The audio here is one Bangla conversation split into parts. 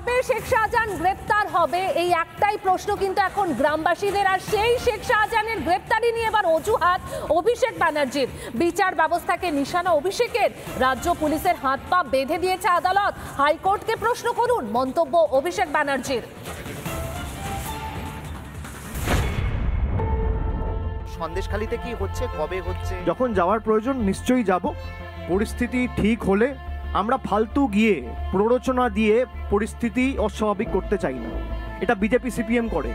কবে শেখ শাহজাহান গ্রেপ্তার হবে এই একটাই প্রশ্ন কিন্তু এখন গ্রামবাসীদের। আর সেই শেখ শাহজাহানের গ্রেপ্তারি নিয়ে এবার অজুহাত অভিষেক ব্যানার্জির। বিচার ব্যবস্থাকে নিশানা অভিষেকের। রাজ্য পুলিশের হাত পা বেঁধে দিয়েছে আদালত। হাইকোর্টকে প্রশ্ন করুন, মন্তব্য অভিষেক ব্যানার্জির। সন্দেশখালীতে কি হচ্ছে, কবে হচ্ছে? যখন যাওয়ার প্রয়োজন নিশ্চয়ই যাব। পরিস্থিতি ঠিক হলে আমরা ফালতু গিয়ে প্ররোচনা দিয়ে পরিস্থিতি অস্বাভাবিক করতে চাই না। এটা বিজেপি সিপিএম করে।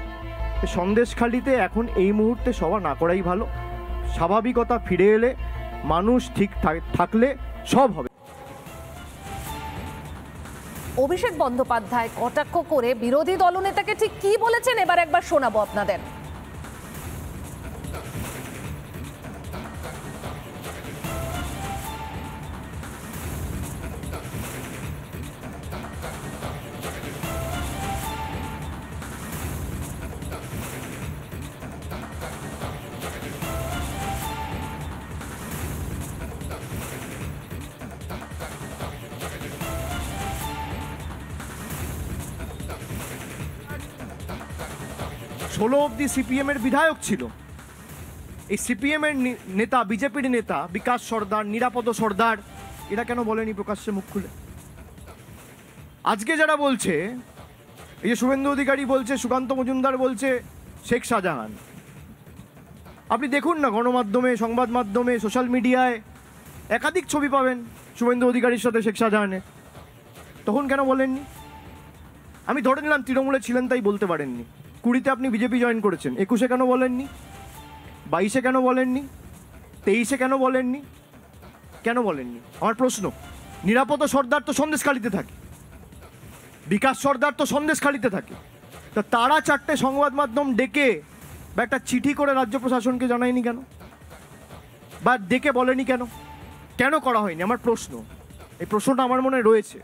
সন্দেশখালীতে এখন এই মুহূর্তে সভা না করাই ভালো। স্বাভাবিকতা ফিরে এলে, মানুষ ঠিক থাকলে সব হবে। অভিষেক বন্দ্যোপাধ্যায় কটাক্ষ করে বিরোধী দলনেতাকে ঠিক কি বলেছেন এবার একবার শোনাবো আপনাদের। ষোলো অব্দি সিপিএম এর বিধায়ক ছিল। এই সিপিএম এর নেতা, বিজেপির নেতা বিকাশ সর্দার, নিরাপদ সর্দার, এরা কেন বলেনি প্রকাশ্যে মুখ খুলে? আজকে যারা বলছে, এই যে শুভেন্দু অধিকারী বলছে, সুকান্ত মজুমদার বলছে শেখ শাহজাহান, আপনি দেখুন না গণমাধ্যমে, সংবাদ মাধ্যমে, সোশ্যাল মিডিয়ায় একাধিক ছবি পাবেন শুভেন্দু অধিকারীর সাথে শেখ শাহজাহানের। তখন কেন বলেননি? আমি ধরে নিলাম তৃণমূলে ছিলেন তাই বলতে পারেননি। 20-তে আপনি বিজেপি জয়েন করেছেন, 21-এ কেন বলেননি? 22-এ কেন বলেননি? 23-এ কেন বলেননি? কেন বলেননি? আমার প্রশ্ন। নিরাপদ সর্দার তো সন্দেশখালীতে থাকে, বিকাশ সর্দার তো সন্দেশখালীতে থাকে। তা তারা চারটে সংবাদ মাধ্যম ডেকে বা একটা চিঠি করে রাজ্য প্রশাসনকে জানায়নি কেন? বা ডেকে বলেনি কেন? কেন করা হয়নি? আমার প্রশ্ন, এই প্রশ্নটা আমার মনে রয়েছে।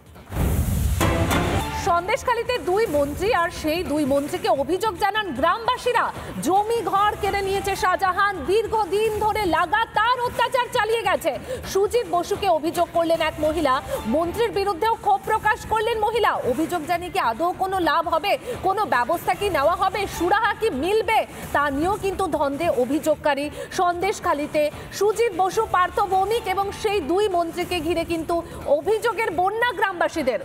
সন্দেশখালীতে দুই মন্ত্রী আর সেই দুই মন্ত্রীকে অভিযোগ জানান গ্রামবাসীরা। জমি ঘর কেড়ে নিয়েছে শাহজাহান, দীর্ঘদিন ধরে লাগাতার অত্যাচার চালিয়ে গেছে। সুজিত বসুকে অভিযোগ করলেন এক মহিলা, মন্ত্রীর বিরুদ্ধেও ক্ষোভ প্রকাশ করলেন মহিলা। অভিযোগ জানিয়ে কি আদৌ কোনো লাভ হবে, কোনো ব্যবস্থা কি নেওয়া হবে, সুরাহা কি মিলবে, তা নিয়েও কিন্তু ধন্দে অভিযোগকারী। সন্দেশখালীতে সুজিত বসু, পার্থ ভৌমিক এবং সেই দুই মন্ত্রীকে ঘিরে কিন্তু অভিযোগের বন্যা গ্রামবাসীদের।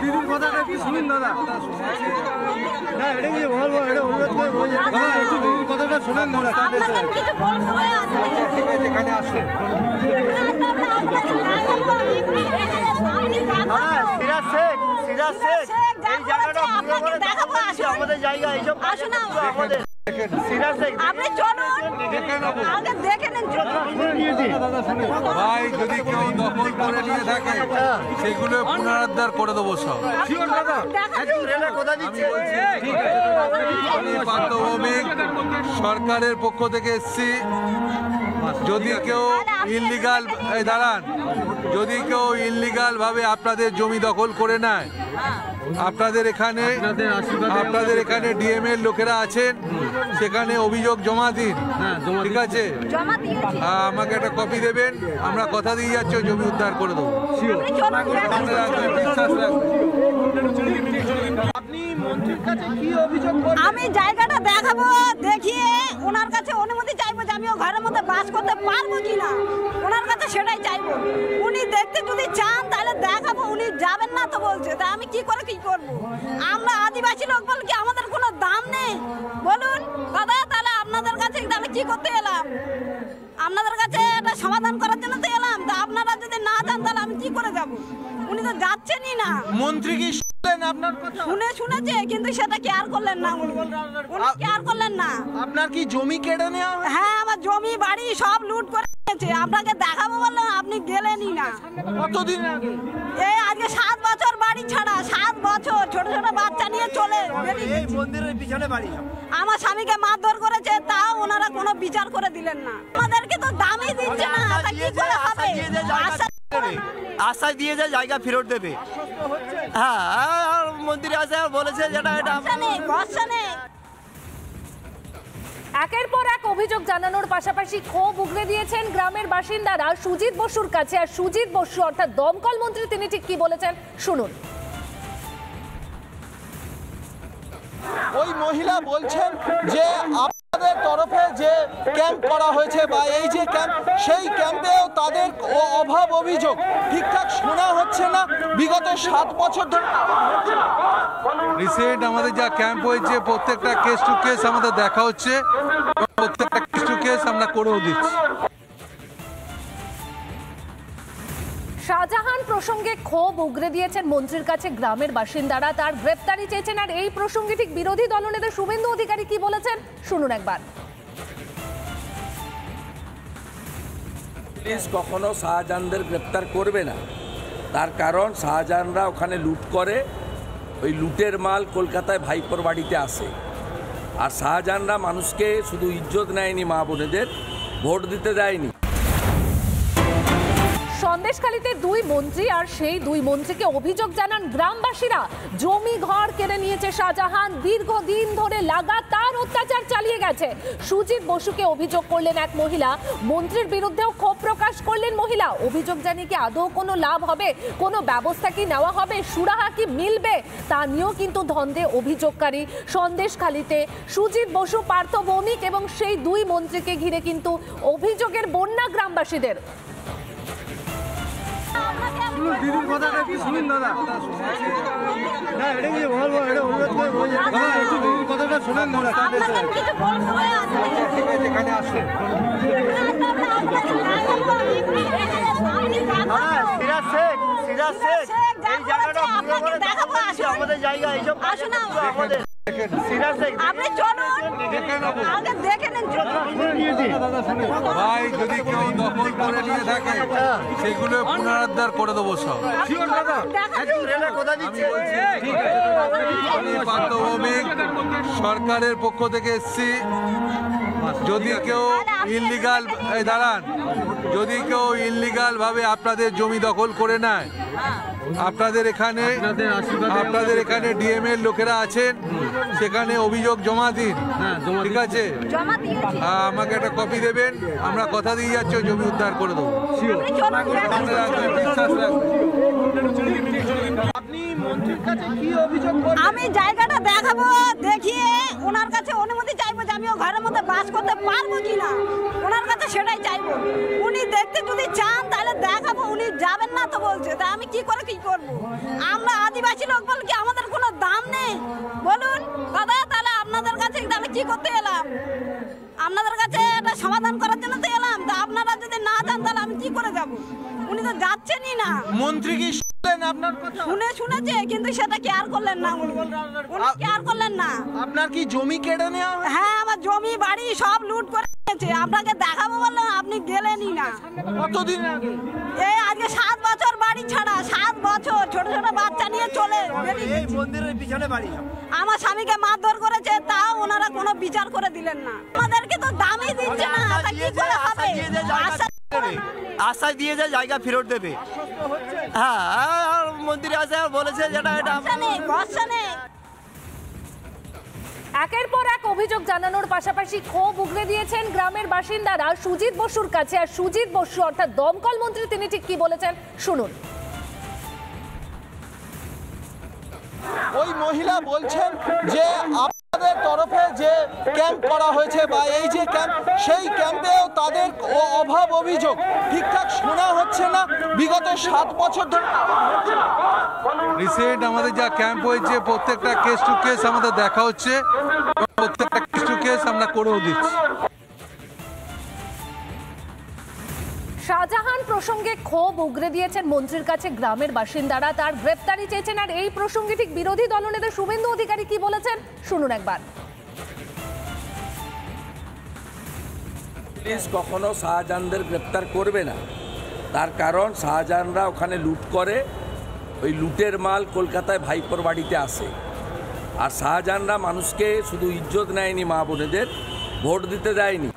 দিদির কথাটা একটু শুনুন দাদা। না এটা কি বলবো, এটা অনুরোধ করে বলছি দাদা, একটু দিদির কথাটা শুনেন দাদা। এখানে আসুন। সিরাজ শেখ, সিরাজ শেখ, এই জায়গাটা আমাদের জায়গা, এইসব আমাদের। আপনি চলুন, আগে দেখে নেন। ভাই যদি কেউ দখল করে নিয়ে থাকে সেগুলো পুনরুদ্ধার করে দেবো সব। আমি পার্থ ভৌমিক, সরকারের পক্ষ থেকে এসছি। যদি কেউ ইললিগাল, দাঁড়ান, যদি কেউ ইললিগাল ভাবে আপনাদের জমি দখল করে নেয়, আপনাদের এখানে ডিএম এর লোকেরা আছেন, সেখানে অভিযোগ জমা দিন, ঠিক আছে? আমাকে একটা কপি দেবেন, আমরা কথা দিয়ে যাচ্ছি জমি উদ্ধার করে দেবো। আমি জায়গাটা দেখাবো, দেখিয়ে ওনার কাছে অনুমতি চাইবো যে আমি ঘরের মধ্যে বাস করতে পারবো কিনা, ওনার কাছে সেটাই চাইবো। উনি দেখতে যদি চান তাহলে দেখাবো, উনি যাবেন না তো বলছে, তা আমি কি করে কি করবো? আমরা আদিবাসী লোক বলে কি আমাদের কোনো দাম নেই? বলুন দাদা, তাহলে আপনাদের কাছে তাহলে কি করতে এলাম? আপনাদের কাছে একটা সমাধান করার জন্য তো এলাম। তা আপনারা যদি না যান তাহলে আমি কি করে যাব? উনি তো যাচ্ছেনই না। মন্ত্রী কি শুনলেন আপনার কথা? শুনেছে, কিন্তু সেটা কেয়ার করলেন না, উনি কেয়ার করলেন না। আপনার কি জমি কেড়ে নেওয়া? হ্যাঁ, আমার জমি বাড়ি সব লুট করে নিয়েছে। আপনাকে দেখাবো বললাম, আপনি গেলেনই না। কতদিন আগে? এই আজকে 7 বছর বাড়ি ছাড়া, 7 বছর ছোট ছোট বাচ্চা নিয়ে চলে এই মন্দিরের পিছনে বাড়ি। আমার স্বামীকে মারধর করেছে, তাও ওনারা কোনো বিচার করে দিলেন না। আমাদেরকে তো দামই দিচ্ছে না, তা কি করে হবে? আশ্বাস দিয়ে যে জায়গা ফেরত দেবে। হ্যাঁ, আর মন্দিরে আসে বলেছে যেটা এটা ভরসা নেই। একের পর এক অভিযোগ জানানোর পাশাপাশি ক্ষোভ উগরে দিয়েছেন গ্রামের বাসিন্দারা সুজিত বসুর কাছে। আর সুজিত বসু অর্থাৎ দমকল মন্ত্রী তিনি ঠিক কি বলেছেন শুনুন। ওই মহিলা বলছেন যে আপনাদের তরফে যে ক্যাম্প করা হয়েছে বা এই যে ক্যাম্প, সেই ক্যাম্পেও তাদের অভাব অভিযোগ ঠিকঠাক শোনা হচ্ছে না। বিগত 7 বছর ধরে রিসেন্ট আমাদের যা ক্যাম্প হয়েছে প্রত্যেকটা কেস টু কেস আমাদের দেখা হচ্ছে, প্রত্যেকটা কেস টু কেস আমরা করেও দিচ্ছি। শাহজাহান প্রসঙ্গে ক্ষোভ উগরে দিয়েছেন মন্ত্রীর কাছে গ্রামের বাসিন্দারা, তার গ্রেপ্তারি চেয়েছেন। আর এই প্রসঙ্গে ঠিক বিরোধী দলনেতা শুভেন্দু অধিকারী কি বলেছেন শুনুন একবার। পুলিশ কখনো শাহজাহানদের গ্রেপ্তার করবে না, তার কারণ শাহজাহানরা ওখানে লুট করে, ওই লুটের মাল কলকাতায় ভাইপোর বাড়িতে আসে। আর শাহজাহানরা মানুষকে শুধু ইজ্জত নেয়নি, মা বোনেদের ভোট দিতে দেয়নি। সন্দেশখালীতে দুই মন্ত্রী আর সেই দুই মন্ত্রীকে অভিযোগ জানান গ্রামবাসীরা। জমি ঘর কেড়ে নিয়েছে শাহজাহান, দীর্ঘদিন ধরে লাগাতার অত্যাচার চালিয়ে গেছে। সুজিত বসুকে অভিযোগ করলেন এক মহিলা, মন্ত্রীর বিরুদ্ধেও ক্ষোভ প্রকাশ করলেন মহিলা। অভিযোগ জানিয়ে কি আদৌ কোনো লাভ হবে, কোনো ব্যবস্থা কি নেওয়া হবে, সুরাহা কি মিলবে, তা নিয়েও কিন্তু ধন্দে অভিযোগকারী। সন্দেশখালীতে সুজিত বসু, পার্থ ভৌমিক এবং সেই দুই মন্ত্রীকে ঘিরে কিন্তু অভিযোগের বন্যা গ্রামবাসীদের। দিদির কথাটা একটু শুনুন দাদা। না এটা কি বলবো, এটা অনুরোধ করে বলছি দাদা, একটু দিদির কথাটা শুনেন দাদা। এখানে আসুন। সিরাজ শেখ এই জায়গাটা আমাদের জায়গা, এইসব আমাদের সিরাজ শেখ আপনি চলুন আগে দেখে নেন। ভাই যদি কেউ দখল করে নিয়ে থাকে সেগুলো পুনরুদ্ধার করে দেবো সব। আমি পার্থ ভৌমিক, সরকারের পক্ষ থেকে এসছি। যদি কেউ ইললিগাল যদি কেউ ইললিগাল ভাবে আপনাদের জমি দখল করে নেয়, আপনাদের এখানে ডিএম এর লোকেরা আছেন, সেখানে অভিযোগ জমা দিন, ঠিক আছে? আমাকে একটা কপি দেবেন, আমরা কথা দিয়ে যাচ্ছি জমি উদ্ধার করে দেবো। বিশ্বাস আমি জায়গাটা দেখাবো, দেখিয়ে ওনার কাছে অনুমতি চাইবো যে আমি ঘরের মধ্যে বাস করতে পারবো কিনা, ওনার কাছে সেটাই চাইবো। উনি দেখতে যদি চান তাহলে দেখাবো, উনি যাবেন না তো বলছে, তা আমি কি করে কি করবো? আমরা আদিবাসী লোক বলে কি আমাদের কোনো দাম নেই? বলুন দাদা, তাহলে আপনাদের কাছে তাহলে কি করতে এলাম? আপনাদের কাছে একটা সমাধান করার জন্য তো এলাম, তা আপনারা যদি না যান তাহলে আমি কি করে যাব? উনি তো যাচ্ছেনই না। মন্ত্রী কি শুনলেন আপনার কথা? শুনেছে, কিন্তু সেটা কেয়ার করলেন না, উনি কেয়ার করলেন না। আপনার কি জমি কেড়ে নেওয়া? হ্যাঁ, আমার জমি বাড়ি সব লুট করে নিয়েছে। আপনাকে দেখাবো বললাম, আপনি গেলেনই না। কতদিন আগে? এই আজকে 7 বছর বাড়ি ছাড়া, 7 বছর ছোট ছোট বাচ্চা নিয়ে চলে এই মন্দিরের পিছনে বাড়ি। আমার স্বামীকে মারধর করেছে, তাও ওনারা কোনো বিচার করে দিলেন না। আমাদেরকে তো দামই দিচ্ছে না, তা কি করে হবে? আশ্বাস দিয়ে যে জায়গা ফেরত দেবে। হ্যাঁ, আর মন্দিরে আসে বলেছে যেটা এটা ভরসা নেই। একের পর এক অভিযোগ জানানোর পাশাপাশি ক্ষোভ উগরে দিয়েছেন গ্রামের বাসিন্দারা সুজিত বসুর কাছে। আর সুজিত বসু অর্থাৎ দমকল মন্ত্রী তিনি ঠিক কি বলেছেন শুনুন। ওই মহিলা বলছেন যে আপনাদের তরফে যে ক্যাম্প করা হয়েছে বা এই যে ক্যাম্প, সেই ক্যাম্পেও তাদের অভাব অভিযোগ ঠিকঠাক শোনা হচ্ছে না। বিগত 7 বছর ধরে রিসেন্ট আমাদের যা ক্যাম্প হয়েছে প্রত্যেকটা কেস টু কেস আমাদের দেখা হচ্ছে, প্রত্যেকটা কেস টু কেস আমরা করেও দিচ্ছি। শাহজাহান প্রসঙ্গে ক্ষোভ উগরে দিয়েছেন মন্ত্রীর কাছে গ্রামের বাসিন্দারা, তার গ্রেপ্তারি চেয়েছেন। আর এই প্রসঙ্গে ঠিক বিরোধী দলনেতা শুভেন্দু অধিকারী কি বলেছেন শুনুন একবার। পুলিশ কখনো শাহজাহানদের গ্রেপ্তার করবে না, তার কারণ শাহজাহানরা ওখানে লুট করে, ওই লুটের মাল কলকাতায় ভাইপোর বাড়িতে আসে। আর শাহজাহানরা মানুষকে শুধু ইজ্জত নেয়নি, মা বোনেদের ভোট দিতে দেয়নি।